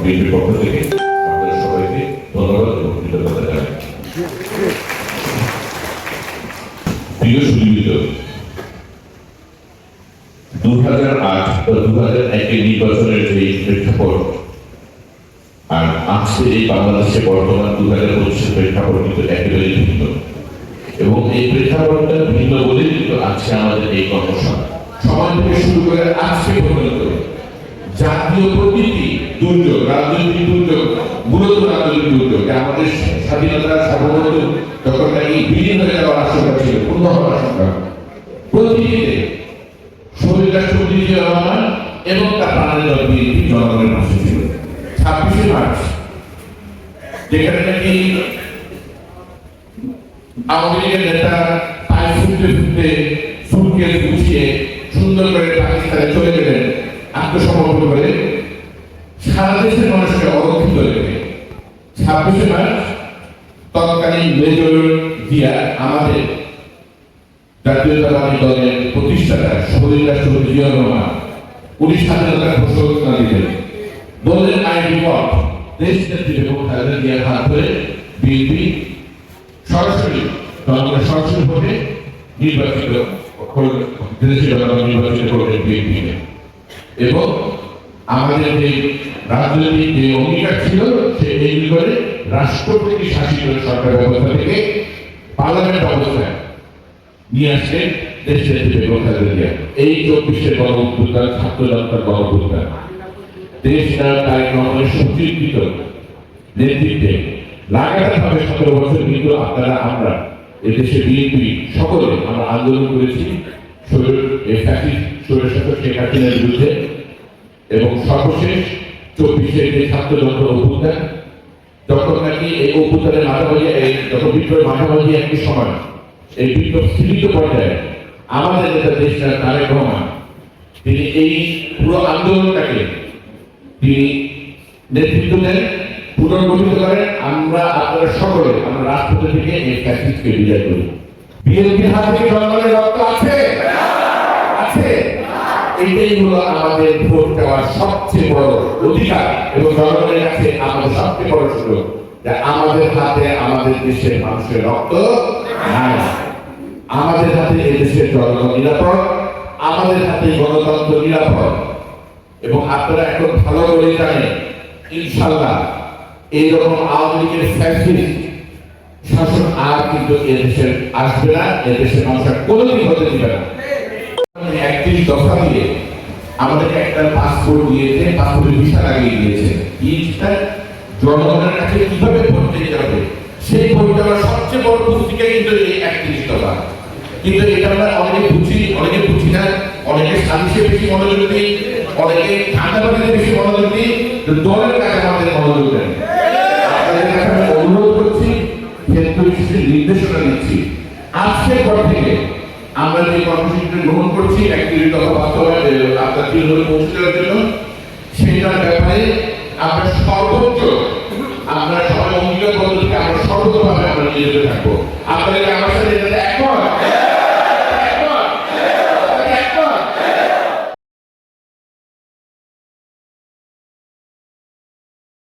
বিএনপির পক্ষ থেকে আপনাদের সবাইকে ধন্যবাদ এবং কৃতজ্ঞতা জানাই। প্রিয় সুদীপিত, 2008 বা 2001 নির্বাচনের যে প্রেক্ষাপট আর আজকে এই বাংলাদেশে বর্তমান 2025 প্রেক্ষাপট কিন্তু একেবারেই ভিন্ন, এবং এই প্রেক্ষাপটটা ভিন্ন বলেই কিন্তু আজকে আমাদের এই কর্মশালা সময় থেকে শুরু করে আজকে পর্যন্ত জাতীয় প্রকৃতি দুর্যোগ, রাজনৈতিক দুর্যোগ, মূলত রাজনৈতিক দুর্যোগ, আমাদের স্বাধীনতা সার্বভৌমত্ব যখন নাকি বিলীন হয়ে যাওয়ার আশঙ্কা ছিল, পূর্ণ হওয়ার আশঙ্কা, প্রতিদিনে শহীদ রাষ্ট্রপতি জিয়া রহমান এবং তার প্রাণের দল বিএনপি জনগণের পাশে ছিল। 26শে মার্চ যেখানে নাকি আওয়ামী লীগের নেতা পায়ে ফুটতে ফুটতে ফুলকে গুছিয়ে সুন্দর করে পাকিস্তানে চলে গেলেন আত্মসমর্পণ করে, সারা দেশের মানুষকে অরক্ষিত রেখে 26শে মার্চ তৎকালীন মেজর জিয়া আমাদের জাতীয়তাবাদী দলের প্রতিষ্ঠাতা শহীদ রাষ্ট্রপতি জিয়া রহমান উনি স্বাধীনতার ঘোষণা দিলেন, বললেন আই রিপোর্ট দেশ নেত্রী বেগম খালেদা জিয়ার হাত ধরে বিএনপি সরাসরি জনগণের সরাসরি ভোটে নির্বাচিত দেশের জনগণ নির্বাচিত করলেন বিএনপিকে, এবং আমাদের যে রাজনৈতিক যে অঙ্গীকার ছিল সে এই করে রাষ্ট্রপতি শাসিত সরকার ব্যবস্থা থেকে পার্লামেন্ট অবস্থায় নিয়ে আসলেন দেশের বেগম খালেদা জিয়া। এই 24শে গণ অভ্যুত্থান, ছাত্র জনতার গণ অভ্যুত্থান, দেশ তারেক রহমানের সুচিন্তিত নেতৃত্বে লাগাতারভাবে 17 বছর কিন্তু আপনারা আমরা এদেশে বিএনপি সকলে আমরা আন্দোলন করেছি স্বৈরশাসক শেখ হাসিনার বিরুদ্ধে, এবং সর্বশেষ 24শে যে ছাত্র জনতা অভ্যুত্থান, যখন নাকি এই অভ্যুত্থানের মাঝামাঝি যখন বিপ্লবের মাঝামাঝি একটি সময় এই বিপ্লব স্থিত পর্যায়ে আমাদের নেতা দেশ তারেক রহমান তিনি এই পুরো আন্দোলনটাকে তিনি নেতৃত্ব দেন, পুনর্গঠিত করেন। আমরা আপনারা সকলে আমরা রাষ্ট্রপতি থেকে এই ফ্যাসিস্টকে বিদায় করি। বিএনপির হাতে কি জনগণের রক্ত আছে? আছে। এটাই হলো আমাদের ভোট দেওয়ার সবচেয়ে বড় অধিকার, এবং জনগণের কাছে আমাদের সবচেয়ে বড় সুযোগ যে আমাদের হাতে আমাদের দেশের মানুষের রক্ত নাই, আমাদের হাতে এই দেশের জনগণ নিরাপদ, আমাদের হাতে গণতন্ত্র নিরাপদ। এবং আপনারা এখন ভালো করে জানেন ইনশাআল্লাহ এইরকম আওয়ামী লীগের ফ্যাসিস্ট শাসন আর কিন্তু এদেশের আসবে না, এদেশের মানুষের কোনোদিন হতে দিবে না। 31 দফা দিয়ে আমাদেরকে একটা পাসপোর্ট দিয়েছে, পাসপোর্টের ভিসা লাগিয়ে দিয়েছে, এইটা জনগণের কাছে কিভাবে ভোট দিতে হবে সেই ভোট দেওয়ার সবচেয়ে বড় পুস্তিকা কিন্তু এই 31 দফা। কিন্তু এটা আমরা অনেকে বুঝি না, অনেকে সালিশে বেশি মনোযোগ দিই, অনেকে ঠান্ডাবাদে বেশি মনোযোগ দিই, দলের কাছে আমাদের মনোযোগ দেন। আপনাদের কাছে আমি অনুরোধ করছি, ক্ষেত্র বিশেষে নির্দেশনা দিচ্ছি, আজকের পর থেকে আমরা যে কর্মসূচিটা গ্রহণ করছি 31 দফা বাস্তবায়ন আপনার দৃঢ়ভাবে পৌঁছে দেওয়ার জন্য, সেটার ব্যাপারে আমরা সর্বোচ্চ আমরা সবাই অঙ্গীকার বদ্ধ থেকে আমরা সর্বোচ্চভাবে আমরা নিয়োজিত থাকবো। আপনাদের আমার সাথে একমত?